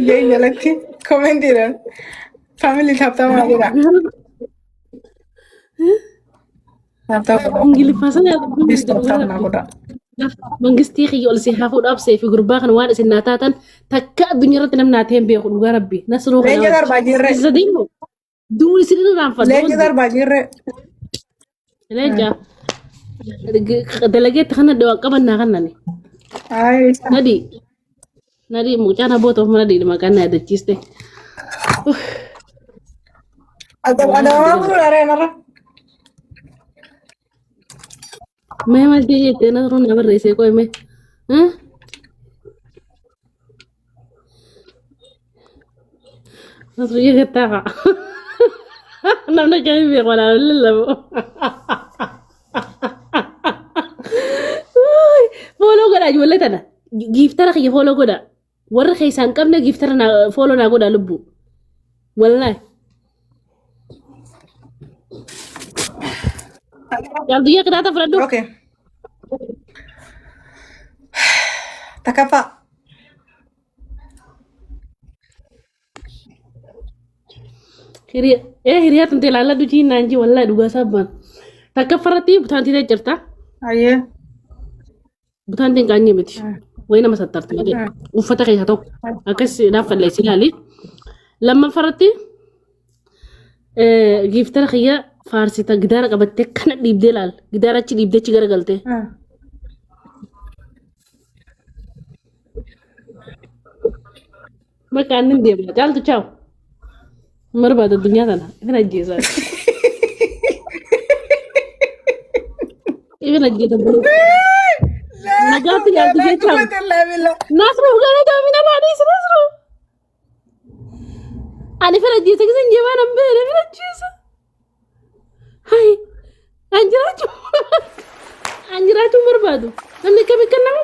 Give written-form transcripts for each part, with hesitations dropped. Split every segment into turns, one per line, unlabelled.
جاي لك كومنتي فاميلي تابتا ما كده تابتا
انجلي فاسنا
بس تابتا ما كده
منجستي خي ولا سي حافظ ابسي في غربا كان وان سناتاتن تكا الدنيا رتنا مناتين بيقول ربي نسرو
لين
خنا
جدار باجير
زدينو دول سيدنا ران
لين
فدون
جدار باجير
ليجا دلقيت خنا دوا قبنا خنني
اي
nadi mukana boto mana di makana ada cheese deh
ada ما بقول أنا
memang dia itu na ron nabar rese ko me huh nasu ye kata ka namna kami bi ko na lalla follow gada julle tana giftara ki follow goda war khaysan kamna giftara na follow na goda lubbu wallahi yang dia kata Frado
اوكي تكفى
hiriya tante lala du ci nanji wallahi duga sabban takaffarati butanti da jirta
ايوه
butanti kanye miti wayna masattarti made uffata kay hato akas da falle silali lamma farati giftara khiya farsita gidara qabatte kana dibde lal gidara ci dibde ci garagalte makanin de jaltu ciao marba da dunya tana ina jeza ina jeza نجاتي يا دي جيتام نصر وقالت من الحديث نصر أنا فلا جيتك زين جوانا مبينة فلا جيسة هاي أنجراتو مربادو أنا كم يكلم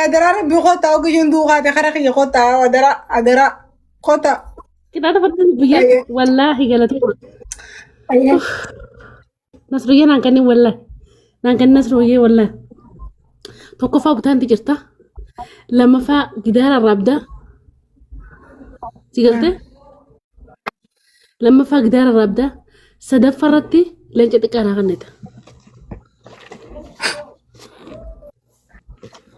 أدرى ربي خطة أو جندو غادي خرقي خطة أدرى خطة
كده تفضل بيا والله قالت نصر يا نانكني والله نانكن نصر ويا والله توقفا بتانتي جرتا لما فا جدار الرابدة تيجلته لما فا جدار الرابدة صدف فرتي لين جتك أنا غنيتها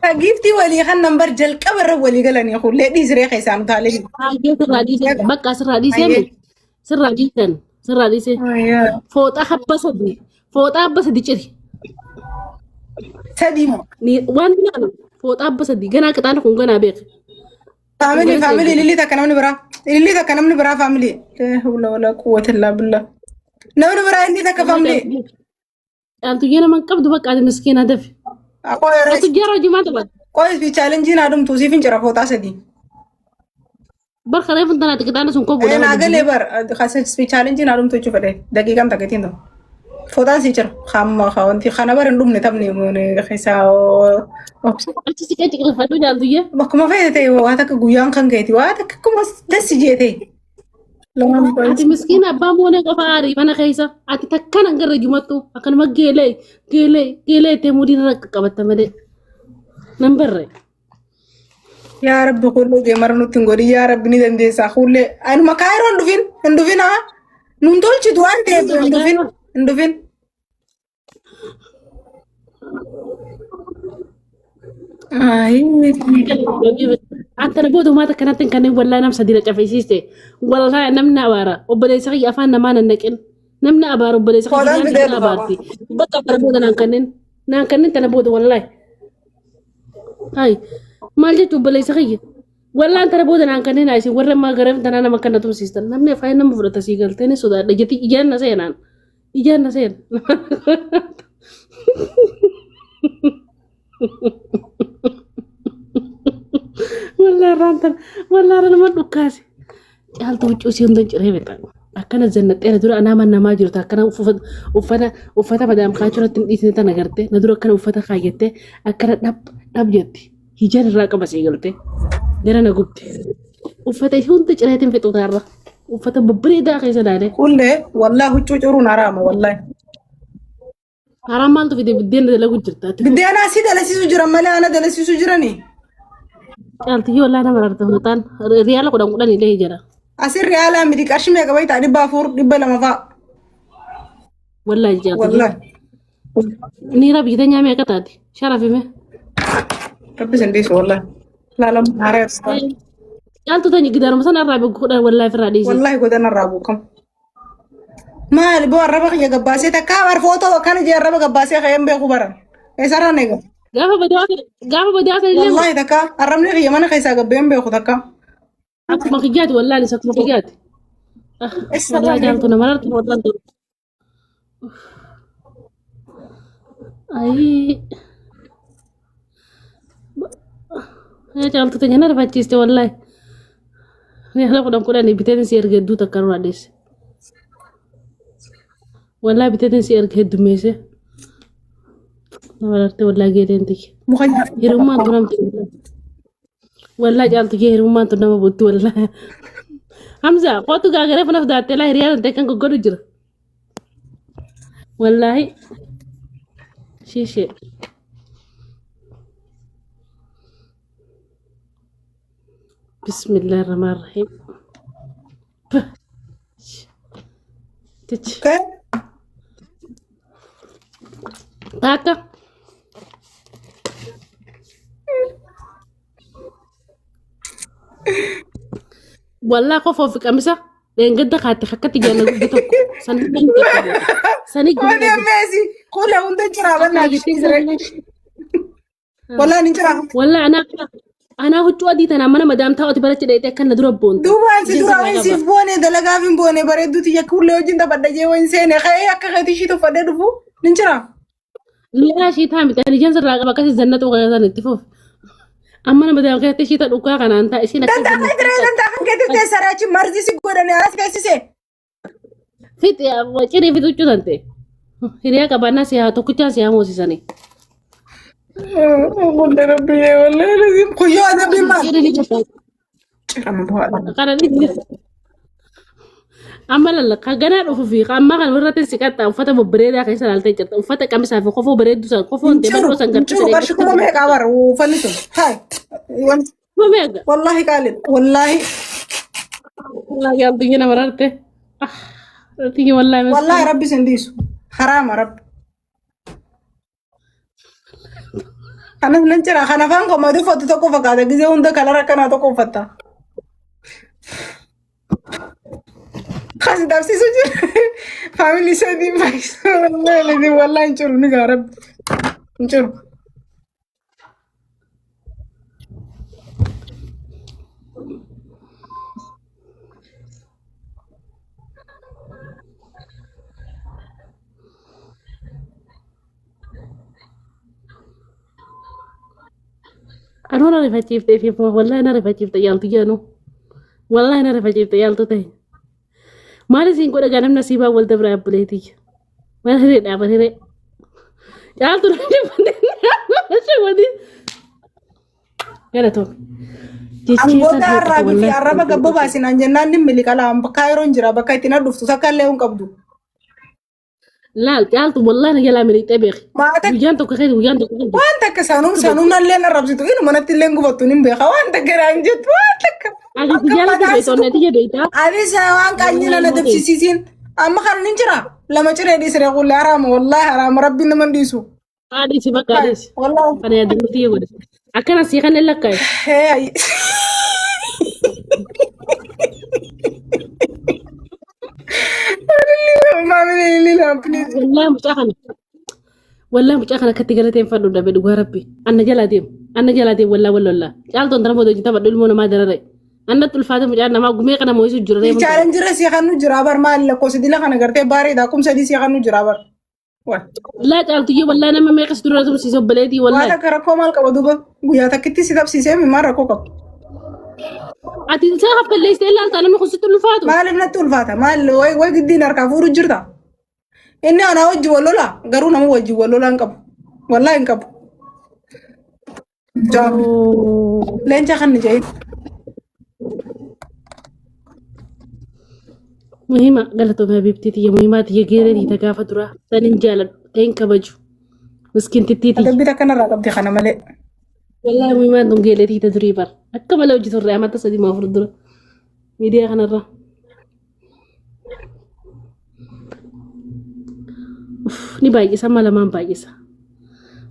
جيفتي ولي خن نمبر جل كبر ولي قالني يقول لا دي زري خيسان طالب
بقى سر راديسي فوتا حبسدي تشري
تديمو
وان لا فوتا حبسدي غنا كتان كون غنا بيك
فاميلي اللي تكنمني برا فاميلي لا حول ولا قوة الا بالله نمني برا اللي تك فاميلي
انتو جينا من قبض بقى مسكينه دفي انتو جرى جماعه
كويس في تشالنجين ادم توصيفين جرا فوتا سدي
برخلاف انت تكدان سن كوبو
انا قال بر خاصه في تشالنجين ادم تو تشوفه دقيقه تكتين دو فوتا سيجر خام خوانتي خانا بر ندوم نتبني من خيسا
انت سكتك الفادو جالديه
بكما فايتي واتك غيان كان جيتي واتك كما تسجيتي
ati miskina abba mone ko faari mana khaysa ati takkana ngarre jumattu akan gele te mudin rak kabatamade nambarre
يا رب كله جمر نتنقولي يا رب ندندي ساخولة أنا ما كايرو ندفين ها نندول شدوان ده ندفين
أنت نبودو ما تكنتن كان ولا نمسا دينا جافيسيستي والله نمنا أبارا وبدأ يسقي أفان ما ننكن نمنا أبارا وبدأ يسقي أفان أبارتي بقى بربودا نانكنن تنبودو والله هاي مالجت وبدأ يسقي والله أنت نبودا نانكنن عايزين ورا ما قرب تنا ما كنا توم سيستم نمنا فاين نمفرد تسيقل تاني سودا لجتي إجانا سين والله أنا ما نكاسي هل توجه سين دنج ريبتا أكنا زنت أنا دور أنا ما جرت أكنا وفتا بدأ مخاطرة تنيتني تناغرته ندور أكنا وفتا خايته أكنا نب جتي هجان الرقم بس يقولته درنا قبت وفتا هون دنج ريتم في تطارة وفتا ببريدة خيسة داره
كله والله هو تجورون حرام والله
حرام مالته في دين ده لو جرت
بدي أنا أسيد على سيسو جرام مالي أنا ده سيسو جراني
Caaltii wallaahi nama argatu hutaan riyaala kudhan illee jira.
Asir reala miti qarshii meeqa baytaa 400 200 fa'a.
Wallaahi caaltii.
Wallahi.
Niira biitanya meeqa taati? Sharafime.
Rabbi sandeessu wallahi. Laalam haarees.
Caaltuu tanya gidaaruma sana irraa beeku kudhan wallaahi firraa dhiise.
Wallahi godana irraa buukam. Maali boo arraba kiyya gabbaasee takkaa bar footoo kana jee arraba gabbaasee ka'een beeku baran. Eessarraan eega.
Gaafa badiyaasa illee
Wallahi takkaa arrabni kiyya mana keessaa gabbeen beeku takkaa.
akkuma kiyyaati wallaahi isa akkuma kiyyaati. Wallaahi caaltuu nama argatu wallaahi tolu. Ayii. Caaltuu tanya na rifachiiste wallaahi. Riyaala kudhan biteen si erga hedduu takka irraa dhiise. Wallahi biteen si erga heddummeesse. Nama argate wallaahi geeteen tiyya.
Muka nyaata.
Hirummaan tu namti. Wallahi caaltuu kee hirummaan tu nama buttu wallahi. Hamza kootu gaagaree funaf daattee laa hiriyaa dantee kan goggodu jira. Wallahi. Shiishee. Bismillahirrahmanirrahim. Tich.
Okay.
Taka. Wallahi qofa fi kamisa dengedda khaati khakkati jaana guddi tokko sani
Wani ammeesi kule hunda jira banaa jisire. Wallahi ni jira.
wallahi ana huccuu adii tana mana madam taa'oti barachi dheete akka na dura boonta.
Duuba ansi dura wansiif boone dalagaa fi boone bareedduuti yakka hullee wajjin taphadha jee wayin seene ka'ee akka keetii ishii tuffadhee dhufu ni jira.
Laa shii taami tani jansa irraa qaba akkasii zannatu qayyatan itti fuuf. Amma nama madam keetti shii ta dhugaa kanaan ta'a ishiin akka
Dantaa kan keetiif teessaree achi marzi si godhanii alas keessisee.
Fixi cirii fi huccuu tante. Hiriyaa qabaannaa siyaa tokkichaa siyaa moosisanii.
Wanda rabbi wallahi lazim kuyyoo adabbii maal. Cirama bu'aadha.
Kana ni amma lalla ka ganaa dhufu fi amma kan warratti siqatta uffata bobbareedaa keessa laaltee jirta uffata qamisaa fi kofoo bareedduu san kofoon deemaa dhoo san gartuu
Jiru qarshii kuma meeqaa bara uffanni sun. Hai.
Mameega.
Wallahi qaalin. Wallahi.
Wallahi yaaltiyya nama rarte. Rartiyya wallahi mas.
Wallahi rabbi sindiisu. Haraama rabbi. Kanas nan jira kana afaan koomadi uffatu tokko fakkaata gisee hunda kalara akkanaa tokko uffatta. Kasi dabsiisu jira. Faamilii sadii faayisoo wallahi wallahi hin jiru ni gaa rabbi. Hin jiru.
Anu na rifachiifte fi wallahi na rifachiifte yaaltiyya anu. Wallahi na rifachiifte yaaltu ta'e. Maal isin godha ganam nasiibaa wal dabra abbuleetiyya. Maal hiree dhaaban hiree. Yaaltu na rifachiifte. Galatoom.
Angoota arraabii fi arraba gabba baasinaan jennaan ni miliqala bakka yeroon jira bakka itti na dhuftu takka illee hin qabdu.
Laal yaaltu wallahi na jalaa miliqxee beeki.
Maata
Guyyaan tokko keessa guyyaan tokko keessa.
waan takka sanuun illee na rabsitu inni manatti illee gufattu ni beeka waan takka raan jettu waan takka.
Ati guyyaa la beektoon ati jedheeta.
Anis waan qaanyina na dabsisiisiin amma kan ni jira lama ciree dhiisiree qullee haraama wallahi haraama rabbiin nama dhiisu.
Haadhiisi bakka haadhiisi.
Wallahi.
Kana yaadamatti yoo godhe. Akkana sii kan inni lakkaa'e.
Hey. Maamini lila please.
Wallahi mucaa kana akkatti galateeffadhu dhabe dhugaa rabbi. Anna jalaa deemu. Anna jalaa deemu wallahi. Caaltoon dara mootii hojii taphadhu ilmoo namaa darare. Anna tulfaate mucaa namaa gumee kana moo'isu jira.
Chaaleen jira si kan nu jira bar maal lakkoofsa dila kana gartee bareeda kumsa di si kan nu jira bar.
Laa caaltuyyee wallahi nama meeqas dura tumsiise obbaleetii
Waan
wallahi.
akka rakkoo maal qaba duuba guyyaa takkitti si dabsiisee mi maal rakkoo qaba.
Ati isaa hafkalleessitee ilaaltaa namni kun sitti ulfaatu.
Maaliif natti ulfaata maal way giddiin harkaa fuudhu jirta. Inni anaa wajji wal lola garuu nama wajji wal lola hin qabu. Wallahi hin qabu. Leenca kan ni jahin.
Muhima galatoomee bibtiiti muhimaati yegeereetii tagaafa dura sanin jaaladhu ta'in kabaju miskin tittiiti.
Adabbii takka narraa qabdi kana malee.
والله ما عندهم قيلتي تدري بر أكمل لو جيت الرئة ما تصدي ما فرد ميديا خنا الرا نبايسة ما لما بايسة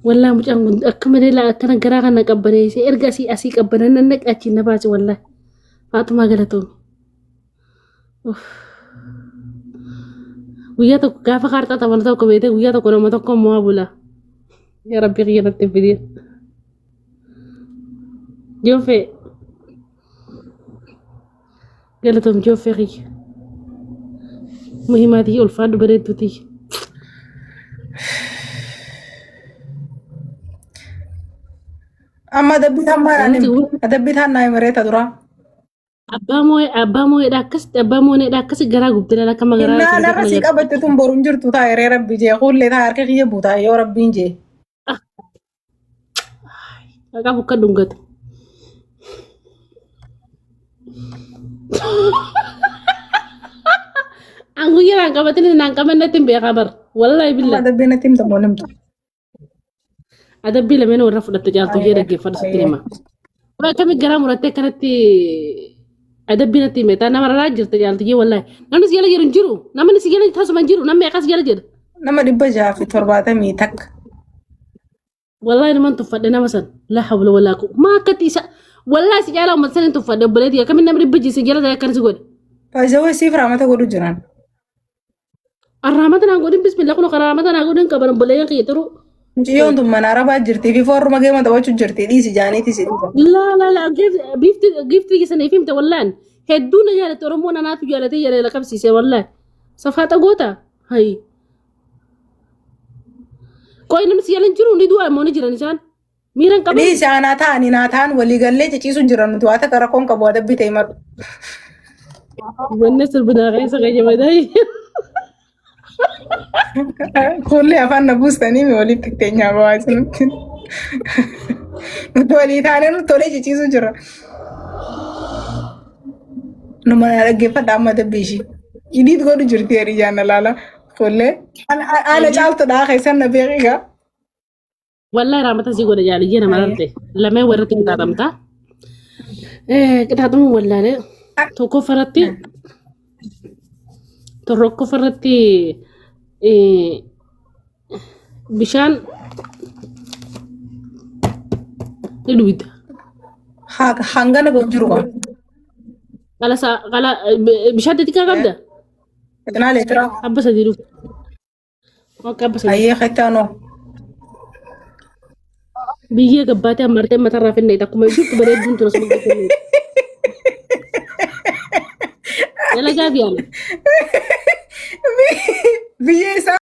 والله مش أكمل لا كان قراءة نقبني سي إرجع سي أسي قبنا ننك أشي نباس والله فاطمة قالتهم ويا تو كيف خارطة طبعا تو كبيتة ويا تو كنا ما تكون ما بولا يا ربي غير التفيدين جوفي قالتهم جوفي غي مهماتي ألفاد بريتوتي
أما دبيتها ما نم دبيتها ناي مريت أدرا
abbaa moo'ee dhaakkas garaa gubdee la kama garaa
إن أنا رسيك أبد تنبرون جرتو تاير ربي جي قول لي تاير كي يبوتا يا ربي جي
akka bukka dhungatu an guyyaan qabatin naan qabannetti hin beekaa bar wallahi
أما
billah
دبينا تيم تمونم
adabbii lameen warra fudhattu jaaltu ishee dhaggeeffadhu sitti hima waa akkami garaa murattee kanatti adabbii natti hime taa nama raraa jirta jaaltu ishee wallahi namni si jala jedhu hin jiru namni si jala taasuma hin jiru namni akkas jala jedha
نما دبا جافي ترباتا ميتك
والله نمان تفضل نمسن لا حول ولا قوة ما كتيسا والله سجالة ومسن تفضل بلدي كم نمر بيجي سجالة ذا كان سقول
فجوا سيف رامتا قولوا جران
الرحمة أنا أقول بسم الله كل كرامة أنا أقول كبر بلدي كيترو
جيون ثم منارة بعد جرتي في فور ما جيما تبغى جرتي دي سجاني تسيدي
لا جفت سنة فهمت والله هدونا جالة ترمونا ناتو جالة تيجي لكم سيسي والله صفحة أقوتا هاي كوي نمسي يالن جرو ندوا أموني جران نشان ميران كبر
لي سانا تاني ناتان ولي قال لي تجيسو جران تواتك كراكون كبوا دبي تيمر
والناس البناغي سقي جمداي
قول لي أفان نبوس تاني مولي تكتينيا بواسن نتولي تاني نتولي تجيسو جران نما نرجع فدام دبيشي يدي تقول جرتي رجعنا لالا قول لي أنا جالت ده خيسان نبيعيها
والله رامتا سيقول جالي جينا مررتي لما ورتي كتاتمتا كتاتم ولا لا توكو فرتي تروكو فرتي بشان الويد
hangana بجروها
قال بشان تتكا قبدا
اتنا لترا
أبس أديرو ما كبس
أيه ختانو
بيجي قباتي مرتين ما ترى في النيت أكو ما يشوف بريد بنت رسول الله يلا جاب يعني